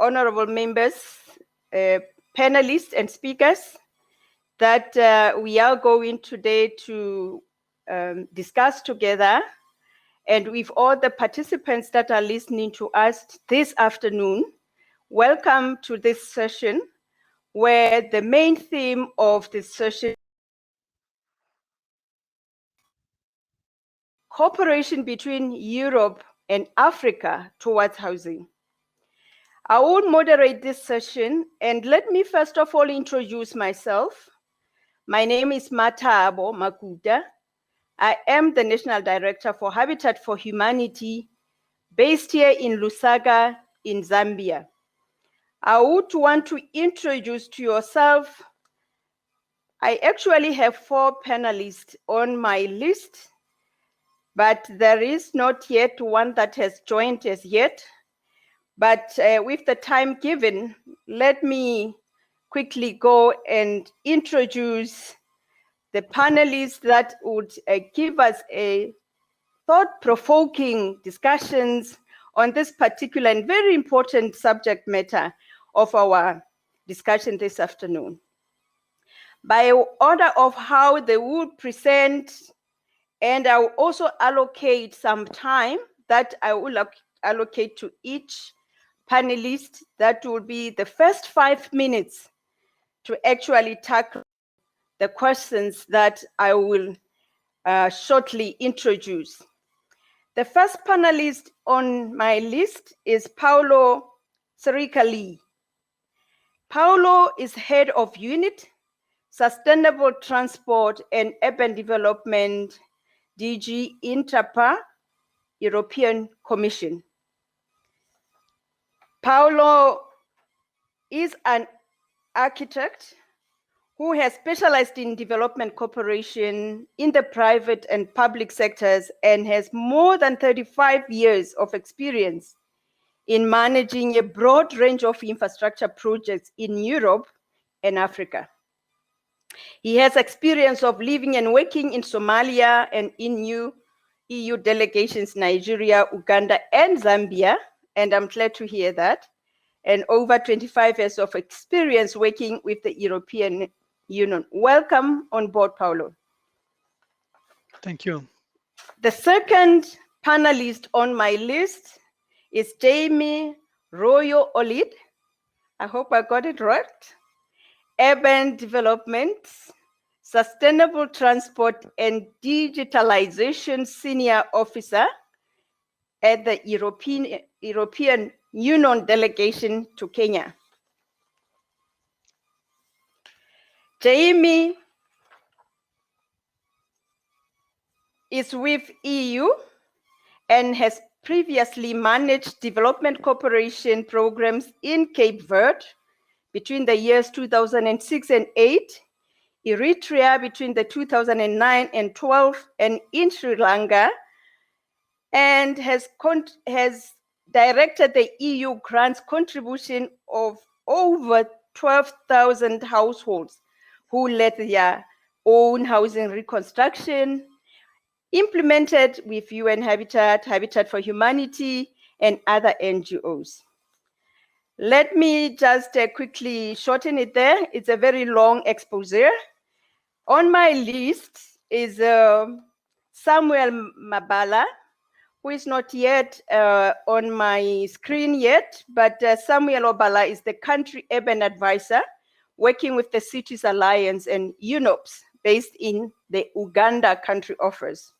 honorable members, panelists and speakers that we are going today to discuss together, and with all the participants that are listening to us this afternoon, welcome to this session where the main theme of this session cooperation between Europe and Africa towards housing. I will moderate this session, and let me first of all introduce myself. My name is Matabo Makuda. I am the National Director for Habitat for Humanity, based here in Lusaka in Zambia. I would want to introduce to yourself. I actually have 4 panelists on my list, but there is not yet one that has joined us yet. But with the time given, let me quickly go and introduce the panelists that would give us a thought-provoking discussions on this particular and very important subject matter of our discussion this afternoon. By order of how they would present, and I will also allocate some time that I will allocate to each panelist. That will be the first 5 minutes to actually tackle the questions that I will shortly introduce. The first panelist on my list is Paolo Siricali. Paolo is head of Unit, Sustainable Transport and Urban Development, DG Interpa, European Commission. Paolo is an architect who has specialized in development cooperation in the private and public sectors and has more than 35 years of experience in managing a broad range of infrastructure projects in Europe and Africa. He has experience of living and working in Somalia and in EU delegations, Nigeria, Uganda, and Zambia, and I'm glad to hear that, and over 25 years of experience working with the European Union. Welcome on board, Paolo. Thank you. The second panelist on my list is Jamie Royo Olid. I hope I got it right. Urban Development, Sustainable Transport and Digitalization Senior Officer at the European Union Delegation to Kenya. Jamie is with EU and has previously managed development cooperation programs in Cape Verde between the years 2006 and 8, Eritrea between the 2009 and 12, and in Sri Lanka, and has directed the EU grants contribution of over 12,000 households who led their own housing reconstruction, implemented with UN Habitat, Habitat for Humanity, and other NGOs. Let me just quickly shorten it there. It's a very long expose. On my list is Samuel Mabala, who is not yet on my screen yet, but Samuel Obala is the country urban advisor working with the Cities Alliance and UNOPS based in the Uganda country office.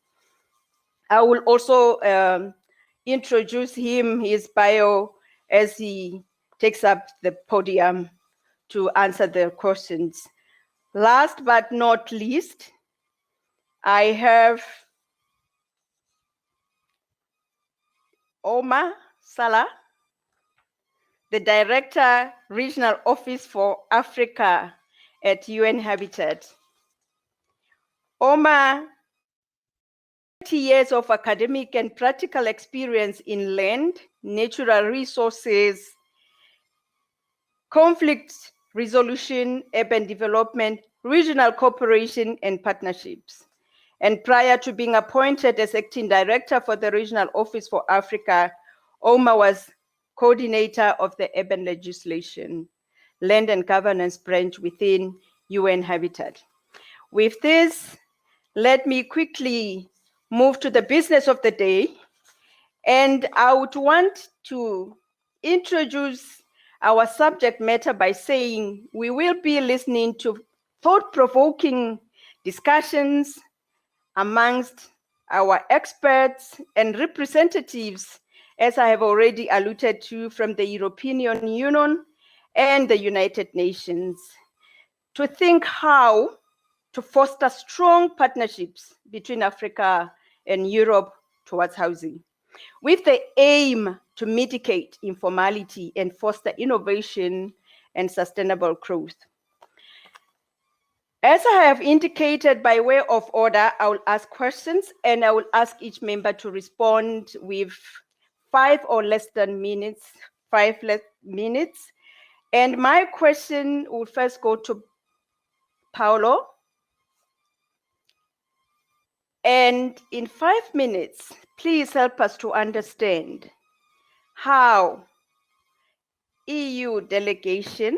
I will also introduce him, his bio, as he takes up the podium to answer the questions. Last but not least, I have Omar Salah, the Director, Regional Office for Africa at UN Habitat. Omar, 30 years of academic and practical experience in land, natural resources, conflict resolution, urban development, regional cooperation, and partnerships. And prior to being appointed as acting director for the Regional Office for Africa, Omar was coordinator of the Urban Legislation, Land and Governance branch within UN Habitat. With this, let me quickly move to the business of the day. And I would want to introduce our subject matter by saying we will be listening to thought-provoking discussions amongst our experts and representatives, as I have already alluded to, from the European Union and the United Nations, to think how to foster strong partnerships between Africa and Europe towards housing, with the aim to mitigate informality and foster innovation and sustainable growth. As I have indicated, by way of order, I will ask questions and I will ask each member to respond with 5 or less than minutes, 5 minutes. And my question will first go to Paolo. And in 5 minutes, please help us to understand how EU delegation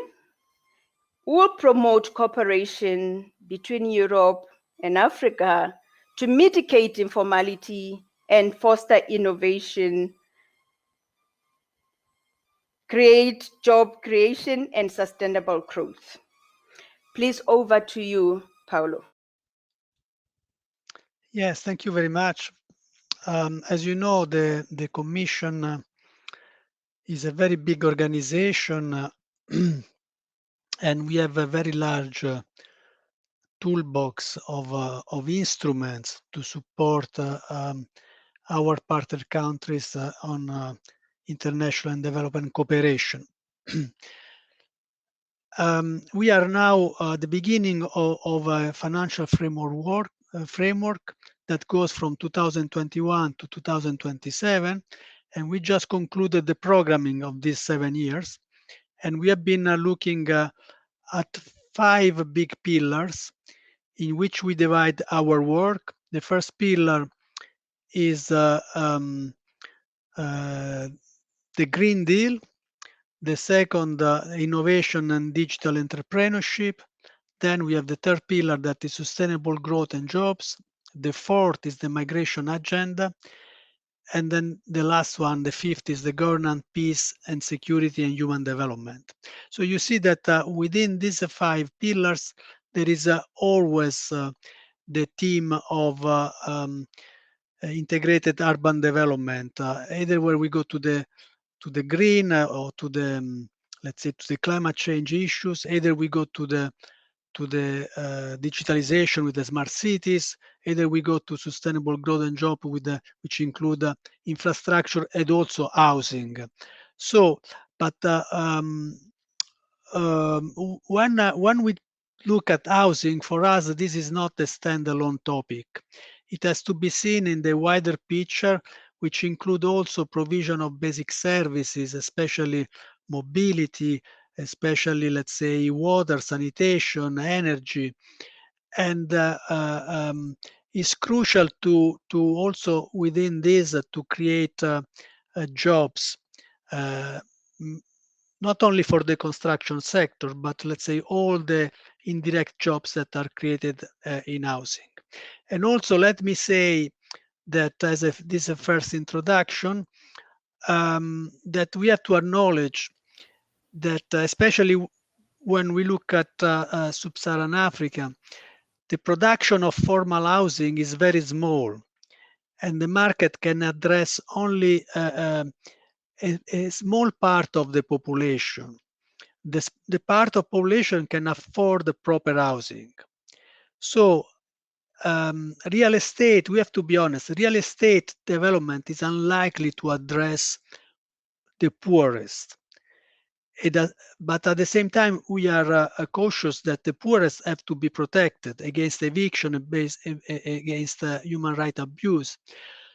will promote cooperation between Europe and Africa to mitigate informality and foster innovation, create job creation and sustainable growth. Please, over to you, Paolo. Yes, thank you very much. As you know, the Commission is a very big organization and we have a very large toolbox of instruments to support our partner countries on international and development cooperation. We are now at the beginning of a financial framework that goes from 2021 to 2027, and we just concluded the programming of these 7 years, and we have been looking at 5 big pillars in which we divide our work. The first pillar is the Green Deal. The second, innovation and digital entrepreneurship. Then we have the third pillar, that is sustainable growth and jobs. The fourth is the migration agenda. And then the last one, the fifth, is the governance, peace and security and human development. So you see that within these 5 pillars, there is always the theme of integrated urban development, either where we go to the green or to the let's say to the climate change issues, either we go to the digitalization with the smart cities, either we go to sustainable growth and job with which include infrastructure and also housing. So, but when we look at housing, for us, this is not a standalone topic. It has to be seen in the wider picture, which include also provision of basic services, especially mobility, especially, let's say, water, sanitation, energy, and is crucial to also within this to create jobs, not only for the construction sector, but let's say all the indirect jobs that are created in housing. And also, let me say that as this is a first introduction, that we have to acknowledge that especially when we look at sub-Saharan Africa, the production of formal housing is very small, and the market can address only a small part of the population. The part of population can afford the proper housing. So real estate, we have to be honest, real estate development is unlikely to address the poorest. But at the same time, we are cautious that the poorest have to be protected against eviction and against human rights abuse.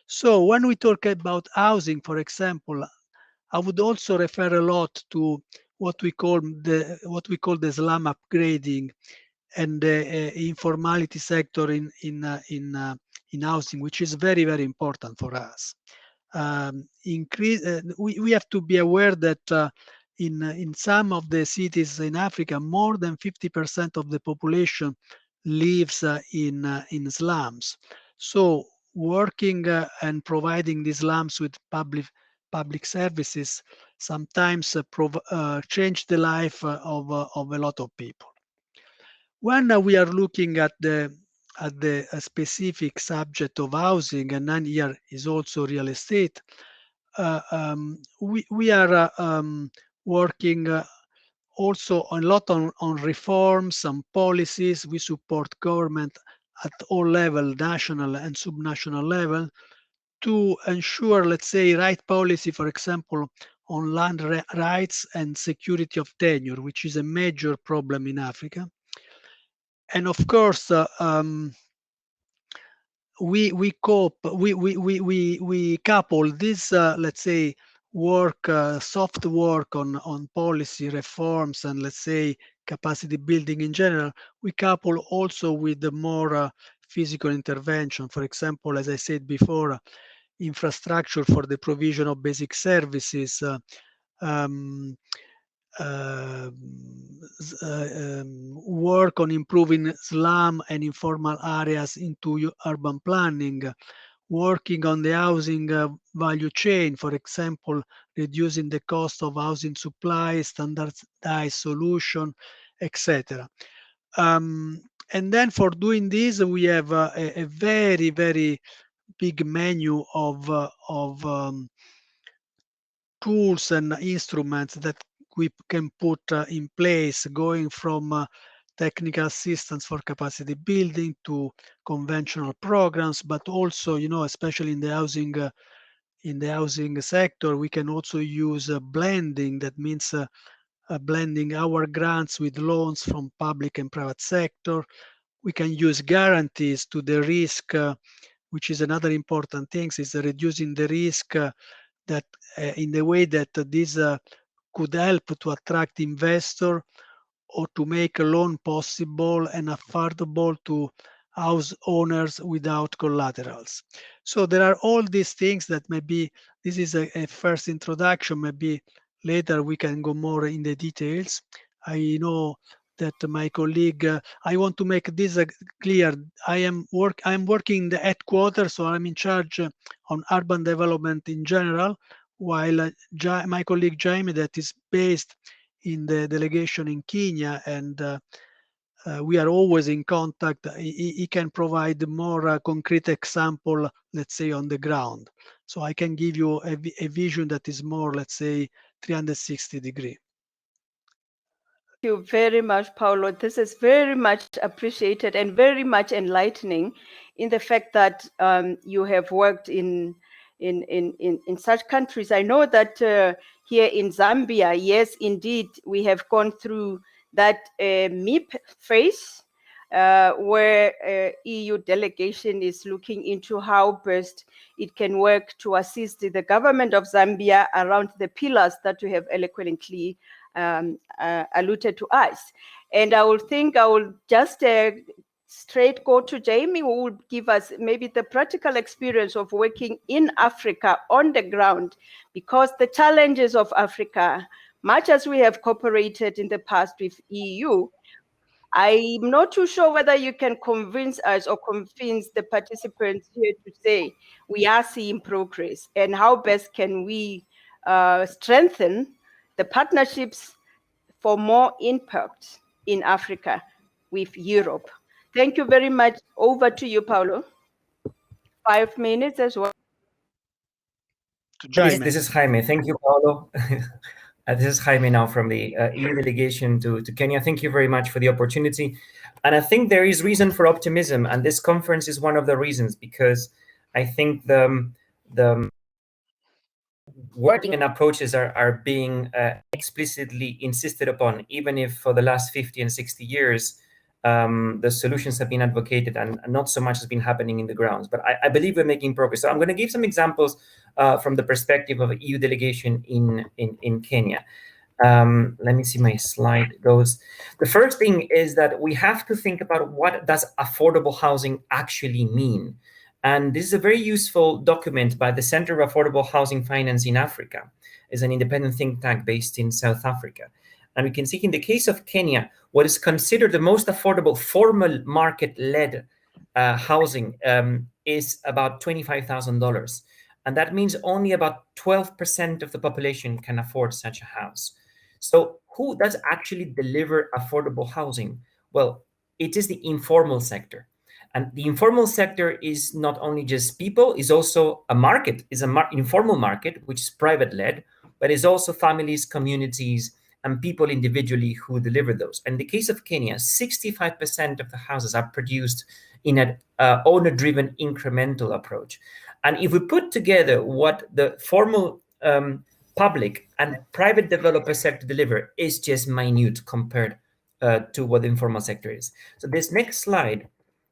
So when we talk about housing, for example, I would also refer a lot to what we call the slum upgrading and the informality sector in housing, which is very, very important for us. we have to be aware that in some of the cities in Africa, more than 50% of the population lives in slums. So working and providing these slums with public services sometimes change the life of a lot of people. When we are looking at the specific subject of housing, and then here is also real estate, we are working also a lot on reforms and policies. We support government at all level, national and subnational level, to ensure, let's say, right policy, for example, on land rights and security of tenure, which is a major problem in Africa. And of course, we couple this, let's say, work, soft work on policy reforms and, let's say, capacity building in general. We couple also with the more physical intervention. For example, as I said before, infrastructure for the provision of basic services, um, work on improving slum and informal areas into urban planning, working on the housing value chain, for example, reducing the cost of housing supply, standardized solution, etc. And then for doing this, we have a very, very big menu of tools and instruments that we can put in place, going from technical assistance for capacity building to conventional programs, but also, especially in the housing sector, we can also use blending. That means blending our grants with loans from public and private sector. We can use guarantees to the risk, which is another important thing, is reducing the risk that in the way that this could help to attract investor or to make a loan possible and affordable to house owners without collaterals. So there are all these things that maybe this is a first introduction. Maybe later we can go more in the details. I know that my colleague, I want to make this clear. I am working in the headquarters, so I'm in charge on urban development in general, while my colleague Jaime, that is based in the delegation in Kenya, and we are always in contact. He can provide more concrete example, let's say, on the ground. So I can give you a vision that is more, let's say, 360 degree. Thank you very much, Paolo. This is very much appreciated and very much enlightening in the fact that you have worked in such countries. I know that here in Zambia, yes, indeed, we have gone through that MIP phase where EU delegation is looking into how best it can work to assist the government of Zambia around the pillars that you have eloquently alluded to us. And I will just straight go to Jamie, who will give us maybe the practical experience of working in Africa on the ground, because the challenges of Africa, much as we have cooperated in the past with EU, I'm not too sure whether you can convince us or convince the participants here to say we are seeing progress, and how best can we strengthen the partnerships for more impact in Africa with Europe. Thank you very much. Over to you, Paolo. 5 minutes as well. This is Jaime. Thank you, Paolo. This is Jaime now from the EU delegation to Kenya. Thank you very much for the opportunity. And I think there is reason for optimism, and this conference is one of the reasons, because I think the working and approaches are being explicitly insisted upon, even if for the last 50 and 60 years, the solutions have been advocated and not so much has been happening in the grounds. But I believe we're making progress. So I'm going to give some examples from the perspective of EU delegation in Kenya. Let me see, my slide goes. The first thing is that we have to think about what does affordable housing actually mean. And this is a very useful document by the Center of Affordable Housing Finance in Africa. It's an independent think tank based in South Africa. And we can see in the case of Kenya, what is considered the most affordable formal market-led housing is about $25,000. And that means only about 12% of the population can afford such a house. So who does actually deliver affordable housing? Well, it is the informal sector. And the informal sector is not only just people, is also a market, is an informal market, which is private-led, but is also families, communities, and people individually who deliver those. In the case of Kenya, 65% of the houses are produced in an owner-driven incremental approach. And if we put together what the formal public and private developer sector deliver, is just minute compared to what the informal sector is. So this next slide,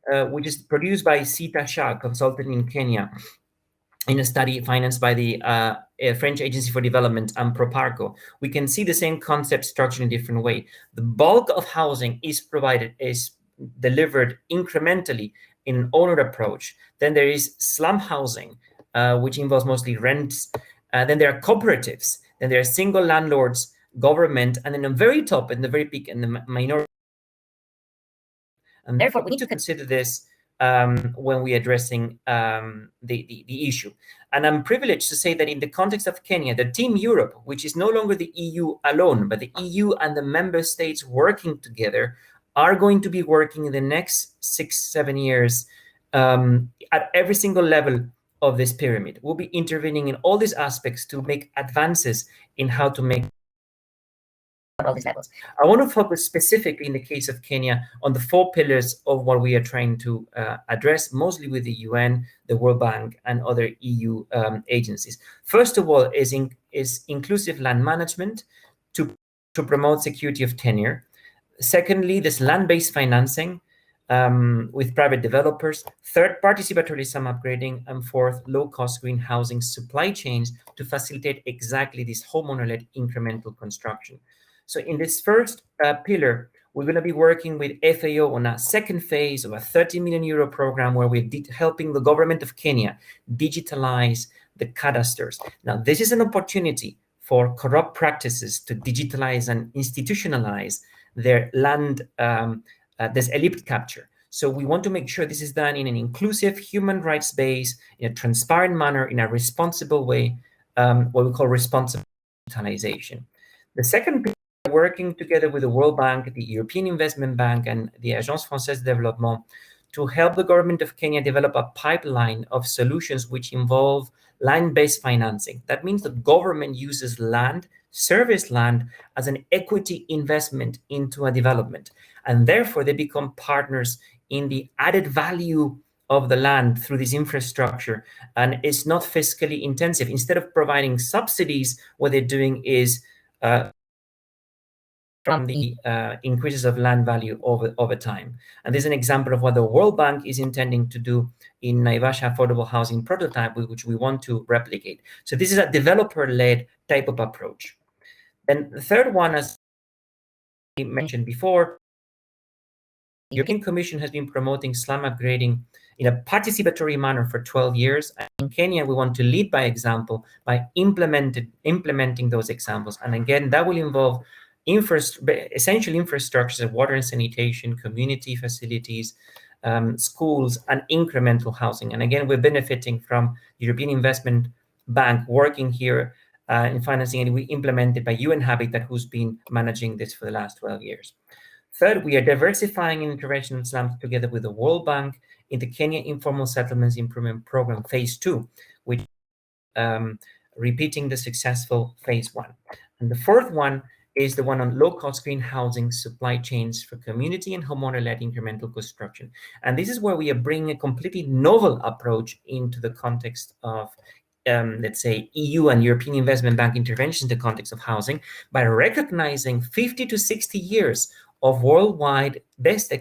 which is produced by Sita Shah, consultant in Kenya, in a study financed by the French Agency for Development and Proparco, we can see the same concept structured in a different way. The bulk of housing is delivered incrementally in an owner approach. Then there is slum housing, which involves mostly rents. Then there are cooperatives. Then there are single landlords, government, and then the very top and the very peak and the minority. And therefore, we need to consider this when we're addressing the issue. And I'm privileged to say that in the context of Kenya, the Team Europe, which is no longer the EU alone, but the EU and the member states working together, are going to be working in the next 6-7 years at every single level of this pyramid. We'll be intervening in all these aspects to make advances in how to make all these levels. I want to focus specifically in the case of Kenya on the 4 pillars of what we are trying to address, mostly with the UN, the World Bank, and other EU agencies. First of all is inclusive land management to promote security of tenure. Secondly, this land-based financing with private developers. Third, participatory slum upgrading. And fourth, low-cost green housing supply chains to facilitate exactly this homeowner-led incremental construction. So in this first pillar, we're going to be working with FAO on a second phase of a 30 million euro program where we're helping the government of Kenya digitalize the cadasters. Now, this is an opportunity for corrupt practices to digitalize and institutionalize their land, this elite capture. So we want to make sure this is done in an inclusive, human rights base, in a transparent manner, in a responsible way, what we call responsible digitalization. The second pillar, working together with the World Bank, the European Investment Bank, and the Agence Française de Développement to help the government of Kenya develop a pipeline of solutions which involve land-based financing. That means the government uses land, service land, as an equity investment into a development. And therefore, they become partners in the added value of the land through this infrastructure. And it's not fiscally intensive. Instead of providing subsidies, what they're doing is from the increases of land value over time. And this is an example of what the World Bank is intending to do in Naivasha affordable housing prototype, which we want to replicate. So this is a developer-led type of approach. And the third one, as I mentioned before, the European Commission has been promoting slum upgrading in a participatory manner for 12 years. And in Kenya, we want to lead by example by implementing those examples. And again, that will involve essential infrastructures, water and sanitation, community facilities, schools, and incremental housing. And again, we're benefiting from the European Investment Bank working here in financing, and we implemented by UN Habitat, who's been managing this for the last 12 years. Third, we are diversifying intervention in slums together with the World Bank in the Kenya Informal Settlements Improvement Program, Phase 2, which repeating the successful Phase 1. And the fourth one is the one on low-cost green housing supply chains for community and homeowner-led incremental construction. And this is where we are bringing a completely novel approach into the context of, let's say, EU and European Investment Bank interventions in the context of housing by recognizing 50 to 60 years of worldwide best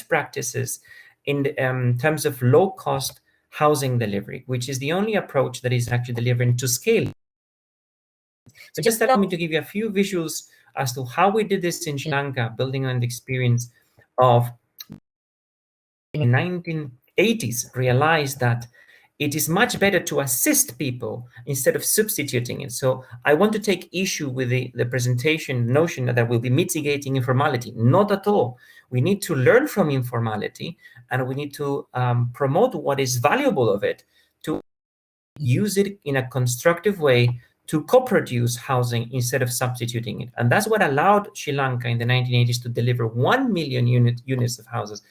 practices in terms of low-cost housing delivery, which is the only approach that is actually delivering to scale. So just allow me to give you a few visuals as to how we did this in Sri Lanka, building on the experience of in 80s realized that it is much better to assist people instead of substituting it. So I want to take issue with the presentation notion that we'll be mitigating informality. Not at all. We need to learn from informality, and we need to promote what is valuable of it, to use it in a constructive way to co-produce housing instead of substituting it. And that's what allowed Sri Lanka in the 1980s to deliver 1 million units of houses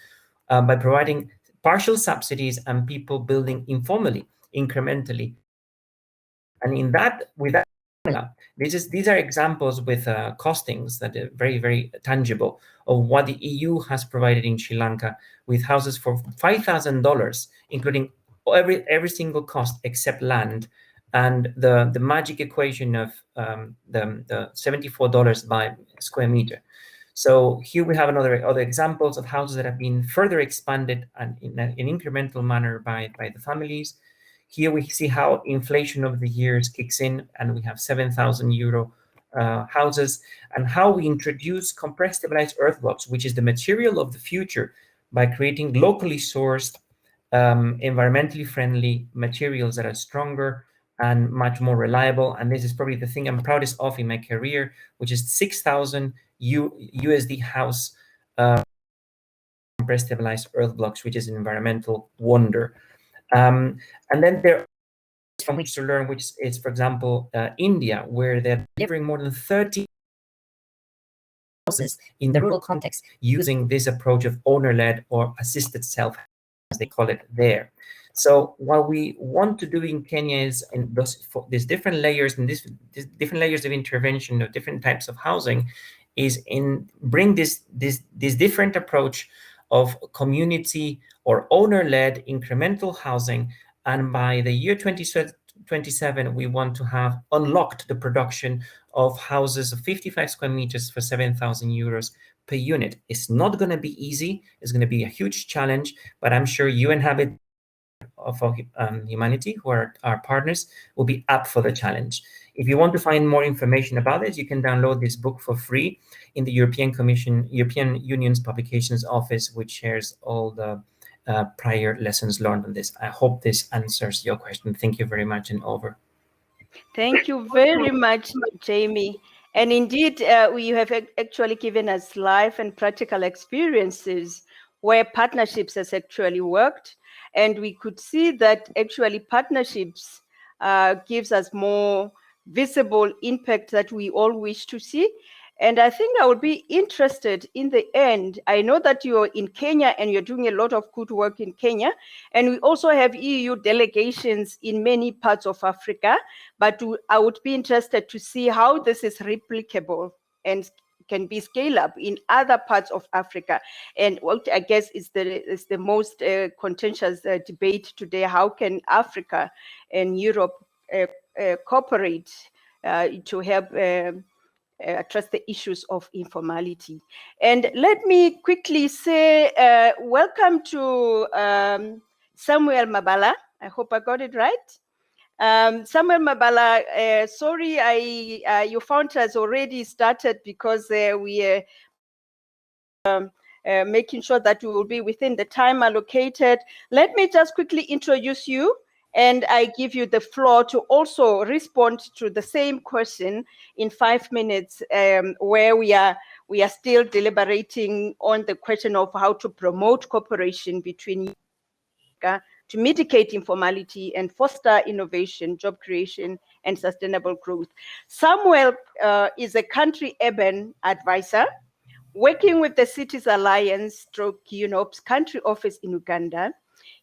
by providing partial subsidies and people building informally, incrementally. And in that, with that, these are examples with costings that are very, very tangible of what the EU has provided in Sri Lanka with houses for $5,000, including every single cost except land, and the magic equation of the $74 by square meter. So here we have other examples of houses that have been further expanded and in an incremental manner by the families. Here we see how inflation over the years kicks in, and we have 7,000 euro houses, and how we introduce compressed stabilized earth blocks, which is the material of the future, by creating locally sourced, environmentally friendly materials that are stronger and much more reliable. And this is probably the thing I'm proudest of in my career, which is 6,000 USD house compressed stabilized earth blocks, which is an environmental wonder. And then there are from which to learn, which is, for example, India, where they're delivering more than 30 houses in the rural context using this approach of owner-led or assisted self, as they call it there. So what we want to do in Kenya is in these different layers and these different layers of intervention of different types of housing, is in bring this different approach of community or owner-led incremental housing. And by the year 2027, we want to have unlocked the production of houses of 55 square meters for 7,000 euros per unit. It's not going to be easy. It's going to be a huge challenge, but I'm sure you and Habit of Humanity, who are our partners, will be up for the challenge. If you want to find more information about it, you can download this book for free in the European Union's Publications Office, which shares all the prior lessons learned on this. I hope this answers your question. Thank you very much, and over. Thank you very much, Jamie. And indeed, you have actually given us live and practical experiences where partnerships has actually worked. And we could see that actually partnerships gives us more visible impact that we all wish to see. And I think I would be interested in the end. I know that you're in Kenya and you're doing a lot of good work in Kenya. And we also have EU delegations in many parts of Africa. But I would be interested to see how this is replicable and can be scaled up in other parts of Africa. And what I guess is the most contentious debate today: how can Africa and Europe cooperate to help address the issues of informality? And let me quickly say welcome to Samuel Mabala. I hope I got it right. Samuel Mabala, sorry, your fount has already started because we are making sure that we will be within the time allocated. Let me just quickly introduce you, and I give you the floor to also respond to the same question in 5 minutes, where we are still deliberating on the question of how to promote cooperation between to mitigate informality and foster innovation, job creation, and sustainable growth. Samuel is a country urban advisor working with the Cities Alliance UNOPS country office in Uganda.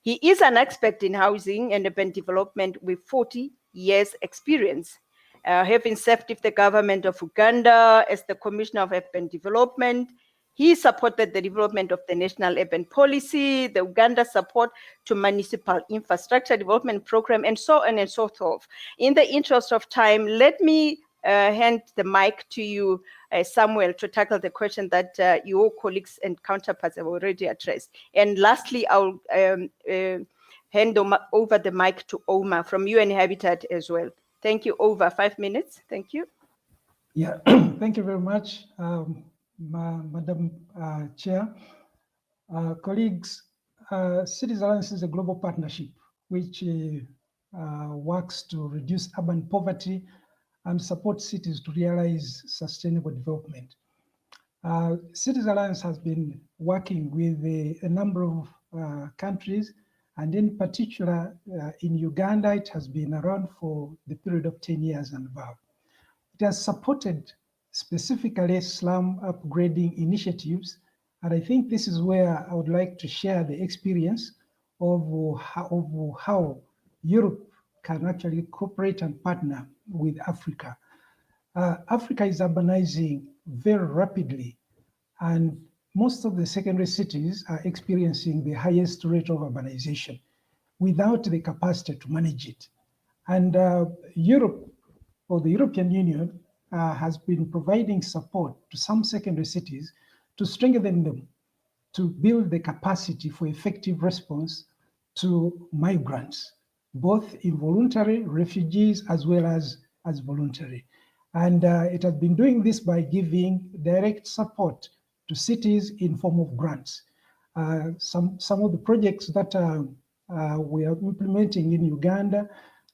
He is an expert in housing and urban development with 40 years experience, having served with the government of Uganda as the Commissioner of Urban Development. He supported the development of the National Urban Policy, the Uganda support to municipal infrastructure development program, and so on and so forth. In the interest of time, let me hand the mic to you, Samuel, to tackle the question that your colleagues and counterparts have already addressed. And lastly, I'll hand over the mic to Omar from UN Habitat as well. Thank you. Over 5 minutes. Thank you. Yeah, thank you very much, Madam Chair. Colleagues, Cities Alliance is a global partnership which works to reduce urban poverty and support cities to realize sustainable development. Cities Alliance has been working with a number of countries, and in particular in Uganda, it has been around for the period of 10 years and above. It has supported specifically slum upgrading initiatives, and I think this is where I would like to share the experience of how Europe can actually cooperate and partner with Africa. Africa is urbanizing very rapidly, and most of the secondary cities are experiencing the highest rate of urbanization without the capacity to manage it. And Europe, or the European Union, has been providing support to some secondary cities to strengthen them, to build the capacity for effective response to migrants, both involuntary refugees as well as voluntary. And it has been doing this by giving direct support to cities in form of grants. Some of the projects that we are implementing in Uganda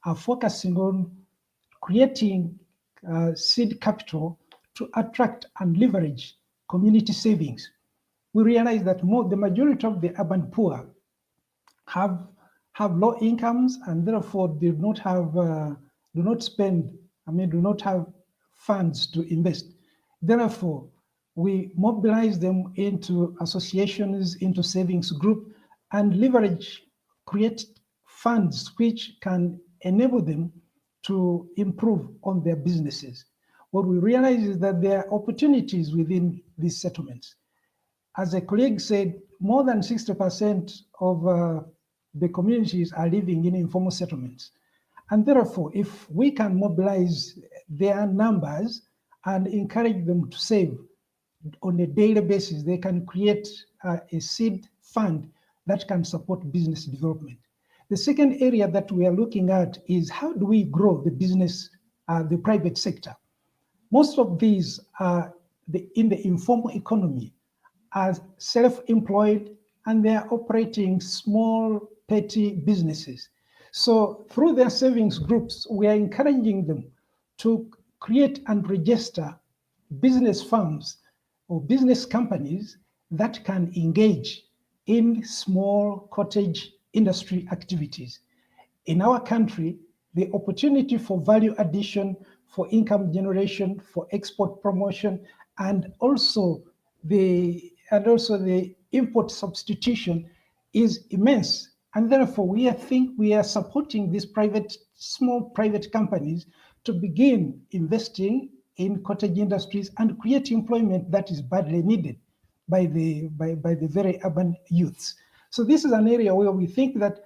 are focusing on creating seed capital to attract and leverage community savings. We realize that the majority of the urban poor have low incomes and therefore do not have funds to invest. Therefore, we mobilize them into associations, into savings group, and create funds which can enable them to improve on their businesses. What we realize is that there are opportunities within these settlements. As a colleague said, more than 60% of the communities are living in informal settlements. And therefore, if we can mobilize their numbers and encourage them to save on a daily basis, they can create a seed fund that can support business development. The second area that we are looking at is how do we grow the business, the private sector. Most of these are in the informal economy, are self-employed, and they are operating small, petty businesses. So through their savings groups, we are encouraging them to create and register business firms or business companies that can engage in small cottage industry activities. In our country, the opportunity for value addition, for income generation, for export promotion, and also the import substitution is immense. And therefore, we are supporting these small private companies to begin investing in cottage industries and create employment that is badly needed by the very urban youths. So this is an area where we think that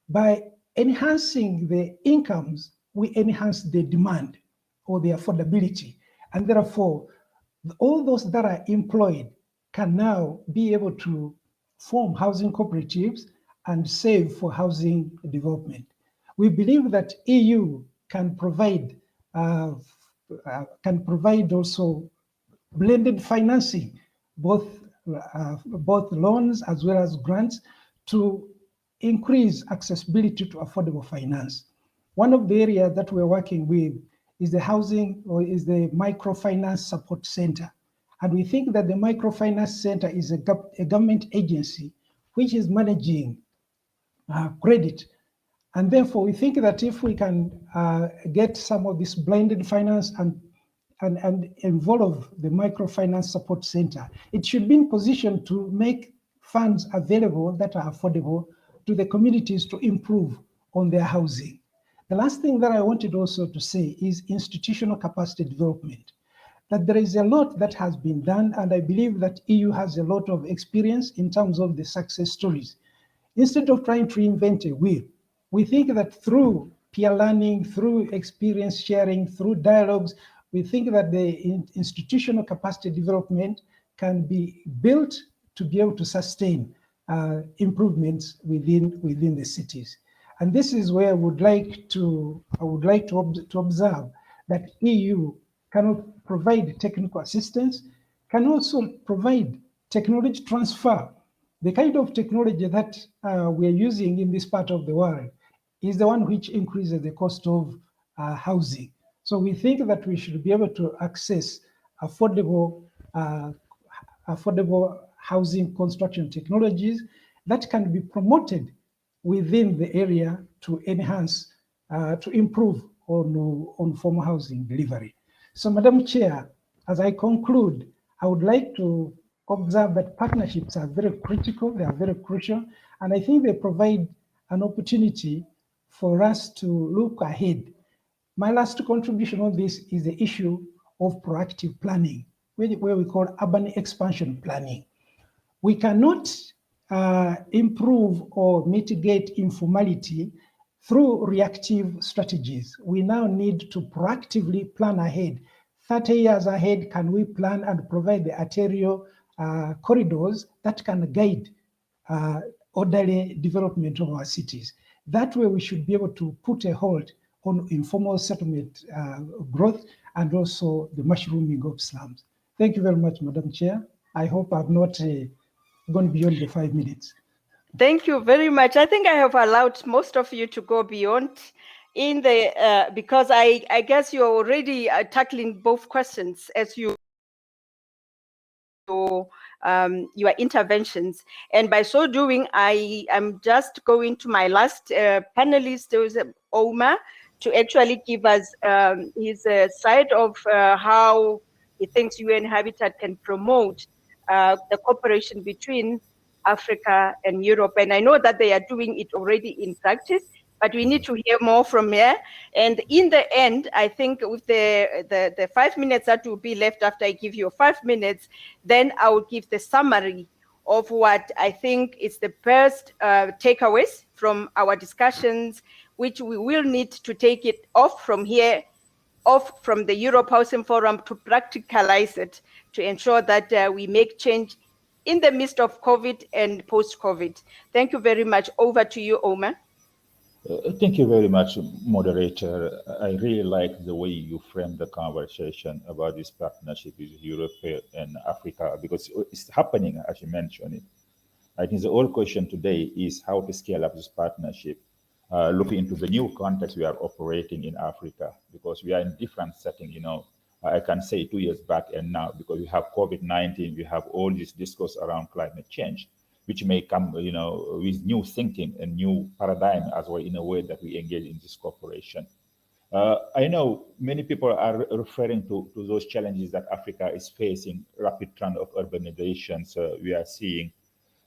by enhancing the incomes, we enhance the demand or the affordability. And therefore, all those that are employed can now be able to form housing cooperatives and save for housing development. We believe that EU can provide also blended financing, both loans as well as grants, to increase accessibility to affordable finance. One of the areas that we're working with is the microfinance support center. And we think that the microfinance center is a government agency which is managing credit. And therefore, we think that if we can get some of this blended finance and involve the microfinance support center, it should be in position to make funds available that are affordable to the communities to improve on their housing. The last thing that I wanted also to say is institutional capacity development. That there is a lot that has been done, and I believe that EU has a lot of experience in terms of the success stories. Instead of trying to reinvent a wheel, we think that through peer learning, through experience sharing, through dialogues, we think that the institutional capacity development can be built to be able to sustain improvements within the cities. And this is where I would like to observe that EU cannot provide technical assistance, can also provide technology transfer The kind of technology that we are using in this part of the world is the one which increases the cost of housing. So we think that we should be able to access affordable housing construction technologies that can be promoted within the area to enhance, to improve on formal housing delivery. So, Madam Chair, as I conclude, I would like to observe that partnerships are very critical, they are very crucial, and I think they provide an opportunity for us to look ahead. My last contribution on this is the issue of proactive planning, where we call urban expansion planning. We cannot improve or mitigate informality through reactive strategies. We now need to proactively plan ahead. 30 years ahead, can we plan and provide the arterial corridors that can guide orderly development of our cities? That way, we should be able to put a halt on informal settlement growth and also the mushrooming of slums. Thank you very much, Madam Chair. I hope I've not gone beyond the 5 minutes. Thank you very much. I think I have allowed most of you to go beyond in the because I guess you're already tackling both questions as you your interventions, and by so doing, I am just going to my last panelist, there was Omar, to actually give us his side of how he thinks UN Habitat can promote the cooperation between Africa and Europe. And I know that they are doing it already in practice, but we need to hear more from here. And in the end, I think with the 5 minutes that will be left after I give you 5 minutes, then I will give the summary of what I think is the best takeaways from our discussions, which we will need to take it off from here, off from the Europe Housing Forum to practicalize it, to ensure that we make change in the midst of COVID and post-COVID. Thank you very much. Over to you, Omar. Thank you very much, moderator. I really like the way you framed the conversation about this partnership with Europe and Africa, because it's happening, as you mentioned it. I think the whole question today is how to scale up this partnership, looking into the new context we are operating in Africa, because we are in different setting, you know. I can say 2 years back and now, because we have COVID-19, we have all this discourse around climate change, which may come, you know, with new thinking and new paradigm as well in a way that we engage in this cooperation. I know many people are referring to those challenges that Africa is facing, rapid trend of urbanizations. We are seeing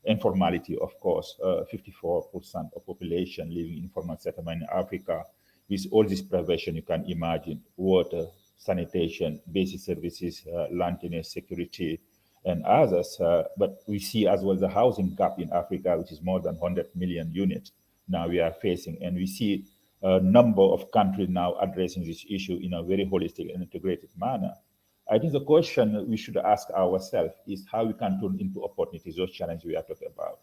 informality, of course, 54% of population living in informal settlement in Africa. With all this privation, you can imagine water, sanitation, basic services, landiness, security, and others. But we see as well the housing gap in Africa, which is more than 100 million units now we are facing. And we see a number of countries now addressing this issue in a very holistic and integrated manner. I think the question we should ask ourselves is how we can turn into opportunities those challenges we are talking about.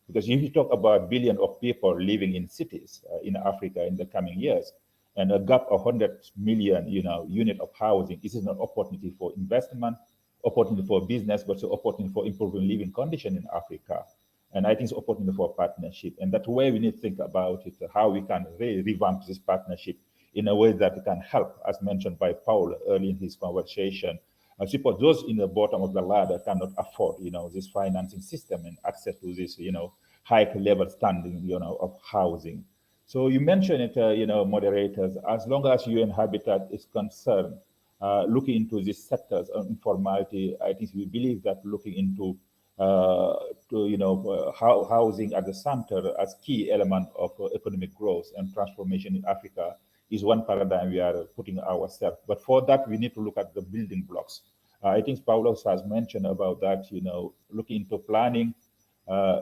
Because if you talk about billions of people living in cities in Africa in the coming years, and a gap of 100 million, unit of housing, this is an opportunity for investment, opportunity for business, but also opportunity for improving living conditions in Africa. And I think it's opportunity for partnership. And that's where we need to think about it, how we can really revamp this partnership in a way that can help, as mentioned by Paul early in his conversation, support those in the bottom of the ladder cannot afford, this financing system and access to this, high level standing, of housing. So you mentioned it, moderators, as long as UN Habitat is concerned, looking into these sectors of informality, I think we believe that looking into housing at the center as key element of economic growth and transformation in Africa is one paradigm we are putting ourselves. But for that, we need to look at the building blocks. I think Paolo has mentioned about that, looking into planning,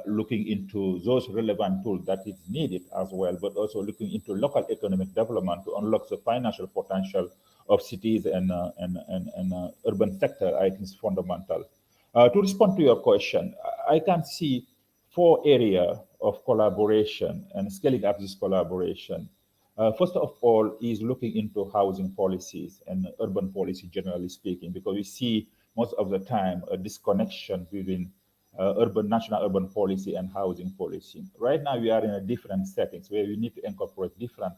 looking into those relevant tools that is needed as well, but also looking into local economic development to unlock the financial potential of cities and urban sector. I think is fundamental. To respond to your question, I can see 4 areas of collaboration and scaling up this collaboration. First of all is looking into housing policies and urban policy, generally speaking, because we see most of the time a disconnection between national urban policy and housing policy. Right now, we are in a different settings where we need to incorporate different,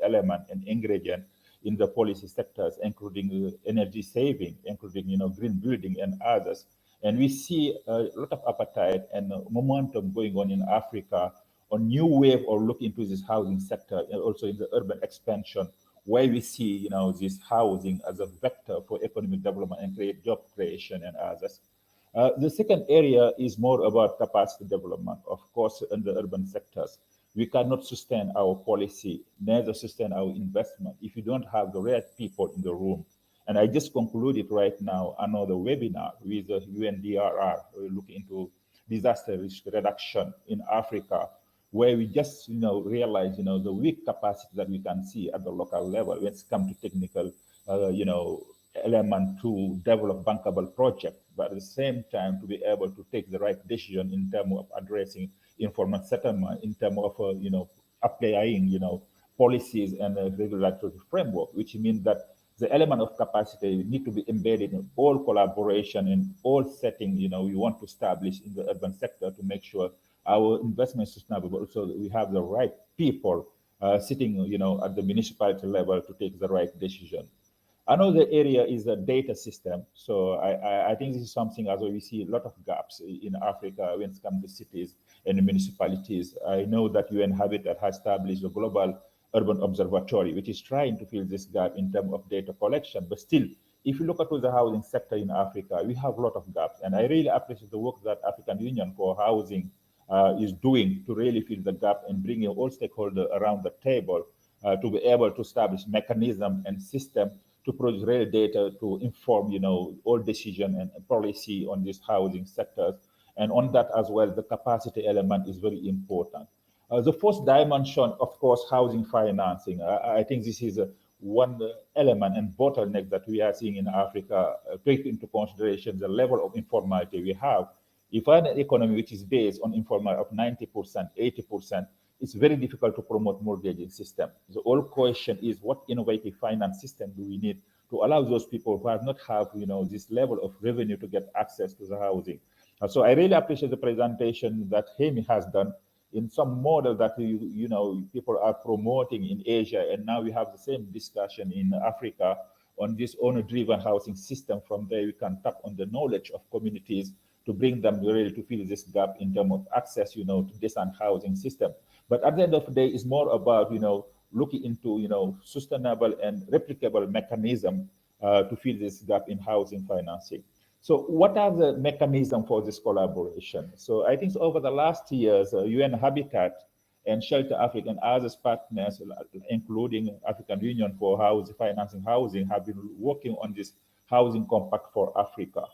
element and ingredient in the policy sectors, including energy saving, including, green building and others. And we see a lot of appetite and momentum going on in Africa on new wave or look into this housing sector and also in the urban expansion, where we see, this housing as a vector for economic development and create job creation and others. The second area is more about capacity development, of course, in the urban sectors. We cannot sustain our policy, neither sustain our investment if you don't have the right people in the room. And I just concluded right now another webinar with the UNDRR looking into disaster risk reduction in Africa, where we just realize the weak capacity that we can see at the local level when it comes to technical element to develop bankable projects, but at the same time to be able to take the right decision in terms of addressing informal settlement, in terms of applying policies and regulatory framework, which means that the element of capacity need to be embedded in all collaboration in all settings we want to establish in the urban sector to make sure our investment is sustainable, but also we have the right people sitting at the municipality level to take the right decision. Another area is the data system. So I think this is something as well we see a lot of gaps in Africa when it comes to cities and municipalities. I know that UN Habitat has established a global urban observatory, which is trying to fill this gap in terms of data collection. But still, if you look at the housing sector in Africa, we have a lot of gaps. And I really appreciate the work that African Union for Housing is doing to really fill the gap and bringing all stakeholders around the table to be able to establish mechanism and system to produce real data to inform, all decision and policy on these housing sectors. And on that as well, the capacity element is very important. The first dimension, of course, housing financing. I think this is one element and bottleneck that we are seeing in Africa, take into consideration the level of informality we have. If an economy which is based on informality of 90%, 80%, it's very difficult to promote mortgaging system. The whole question is what innovative finance system do we need to allow those people who have not have this level of revenue to get access to the housing. So I really appreciate the presentation that Hemi has done in some model that people are promoting in Asia, and now we have the same discussion in Africa on this owner-driven housing system. From there, we can tap on the knowledge of communities to bring them really to fill this gap in terms of access, to decent housing system. But at the end of the day, it's more about, looking into, sustainable and replicable mechanism to fill this gap in housing financing. So what are the mechanisms for this collaboration? So I think over the last years, UN Habitat and Shelter Africa and other partners, including African Union for Financing Housing, have been working on this housing compact for Africa.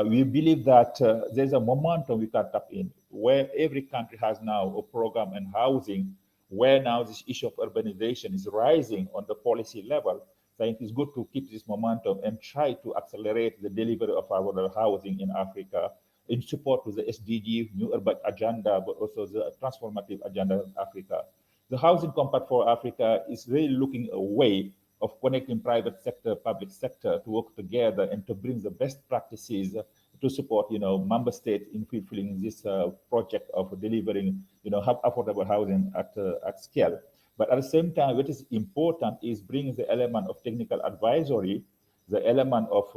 We believe that there's a momentum we can tap in, where every country has now a program in housing, where now this issue of urbanization is rising on the policy level. So I think it's good to keep this momentum and try to accelerate the delivery of our housing in Africa in support with the SDG, New Urban Agenda, but also the transformative agenda in Africa. The Housing Compact for Africa is really looking a way of connecting private sector, public sector to work together and to bring the best practices to support, member states in fulfilling this project of delivering, affordable housing at scale. But at the same time, what is important is bringing the element of technical advisory, the element of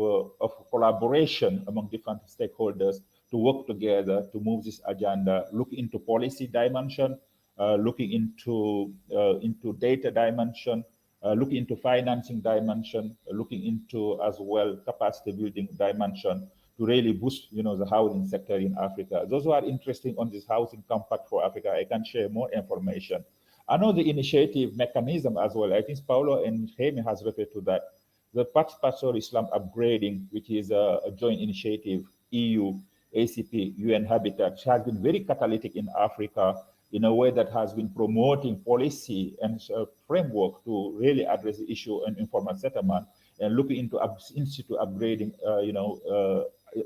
collaboration among different stakeholders to work together to move this agenda, look into policy dimension, looking into data dimension, looking into financing dimension, looking into as well capacity building dimension to really boost, the housing sector in Africa. Those who are interested on this housing compact for Africa, I can share more information. Another initiative mechanism as well, I think Paolo and Jaime has referred to that, the Participatory Islam Upgrading, which is a joint initiative, EU, ACP, UN Habitat, has been very catalytic in Africa in a way that has been promoting policy and framework to really address the issue of informal settlement and looking into institute upgrading,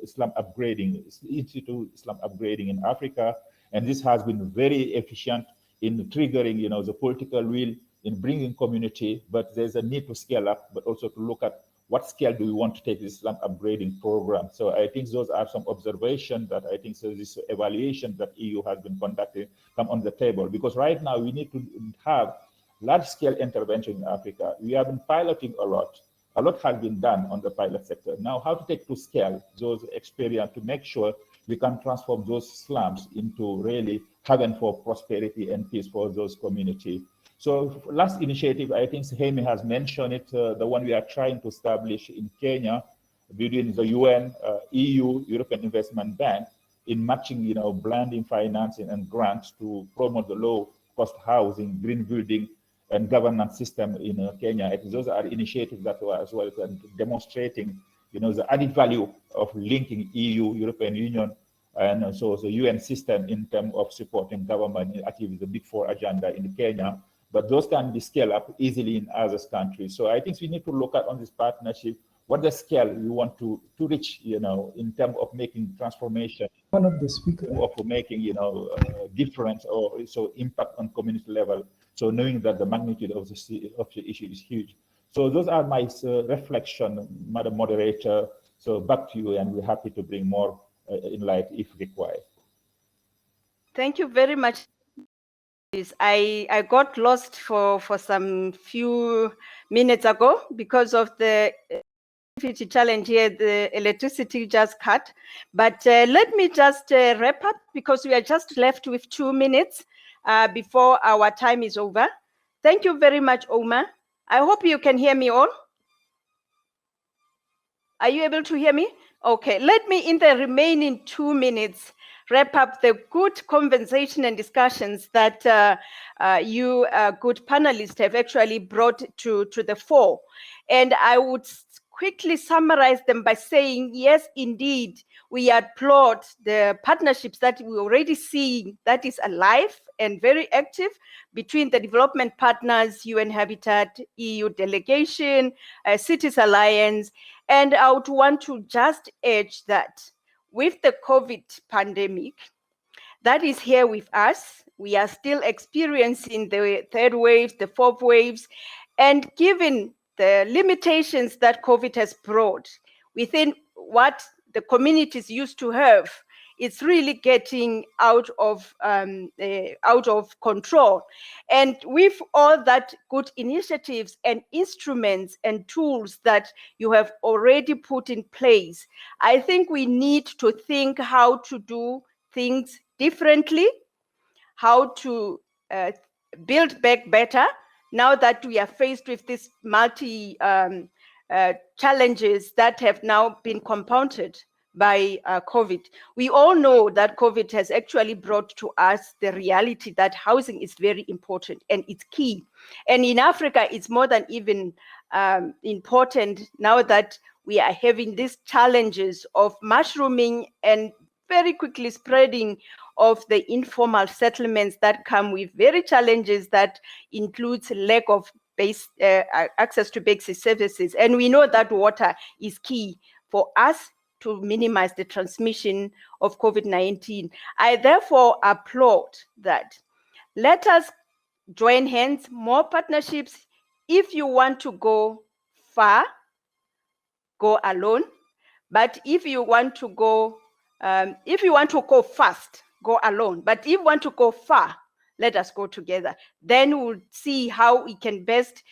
Islam upgrading, institute Islam upgrading in Africa. And this has been very efficient in triggering, the political will in bringing community, but there's a need to scale up, but also to look at what scale do we want to take this slum upgrading program? So I think those are some observations that I think, so this evaluation that EU has been conducting come on the table, because right now we need to have large-scale intervention in Africa. We have been piloting a lot. A lot has been done on the pilot sector. Now, how to take to scale those experience to make sure we can transform those slums into really haven for prosperity and peace for those communities. So last initiative, I think Hemi has mentioned it, the one we are trying to establish in Kenya between the UN, EU, European Investment Bank, in matching, blending financing and grants to promote the low-cost housing, green building, and governance system in Kenya. I think those are initiatives that were as well demonstrating, the added value of linking EU, European Union, and also the UN system in terms of supporting government in achieving the Big Four agenda in Kenya. But those can be scaled up easily in other countries. So I think we need to look at on this partnership, what the scale we want to reach, in terms of making transformation. One of the speakers. Of making, difference or so impact on community level. So knowing that the magnitude of the issue is huge. So those are my reflection, Madam Moderator. So back to you, and we're happy to bring more in light if required. Thank you very much. I got lost for some few minutes ago because of the challenge here. The electricity just cut. But let me just wrap up, because we are just left with 2 minutes before our time is over. Thank you very much, Omar. I hope you can hear me all. Are you able to hear me? Okay, let me, in the remaining 2 minutes, wrap up the good conversation and discussions that you good panelists have actually brought to the fore. And I would quickly summarize them by saying, yes, indeed, we applaud the partnerships that we already see that is alive and very active between the development partners, UN Habitat, EU delegation, Cities Alliance. And I would want to just urge that with the COVID pandemic that is here with us, we are still experiencing the third wave, the fourth waves, and given the limitations that COVID has brought within what the communities used to have, it's really getting out of control. And with all that good initiatives and instruments and tools that you have already put in place, I think we need to think how to do things differently, how to build back better now that we are faced with these multi challenges that have now been compounded by COVID. We all know that COVID has actually brought to us the reality that housing is very important and it's key. And in Africa, it's more than even important now that we are having these challenges of mushrooming and very quickly spreading of the informal settlements that come with very challenges that includes lack of access to basic services. And we know that water is key for us to minimize the transmission of COVID-19. I therefore applaud that. Let us join hands, more partnerships. If you want to go far, go alone. But if you want to go fast, go alone. But if you want to go far, let us go together. Then we'll see how we can best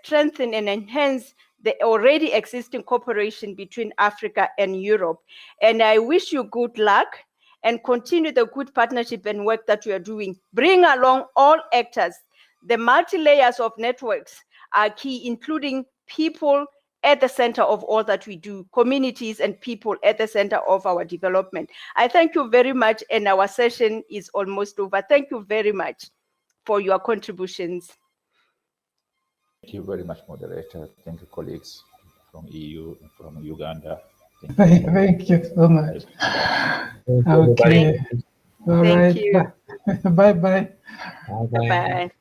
strengthen and enhance the already existing cooperation between Africa and Europe. And I wish you good luck and continue the good partnership and work that you are doing. Bring along all actors. The multi-layers of networks are key, including people at the center of all that we do, communities and people at the center of our development. I thank you very much, and our session is almost over. Thank you very much for your contributions. Thank you very much, Moderator. Thank you, colleagues from EU, from Uganda. Thank you so much. Okay. All right. Thank you. Bye-bye. Bye-bye.